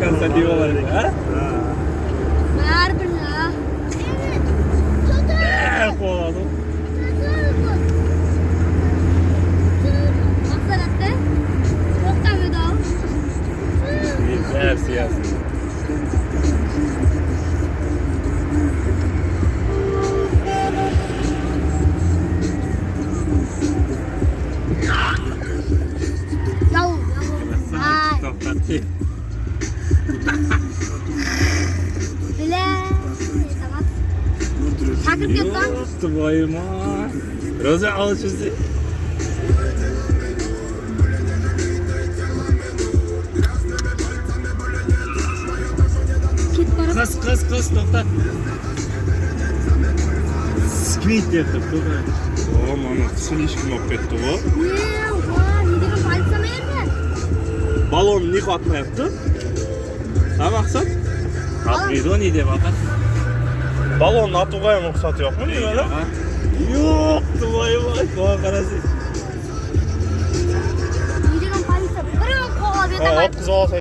kalsa diye var ya. Barbara. Kovaladım. Baksana de. Çok tabii da. Siyasi siyasi. Yav. Ay. Tokatçı. Bile. Tamam. Takip et lan. Yoktu boyuma. Roza alışısı. Git bana. Kız tokta. Сквит это, кто-то. О, мама, слишком опять того. Ne demek falsa mı Balon niye atmayaptı? Ha maksat? Atmaydı o neydi bakar? Balonun atığa ruhsatı yok mu? Niye öyle? Yoktu vay. Koğa karası. Ne demek falsa? Bırak kola bir Ha, de. at kız olsa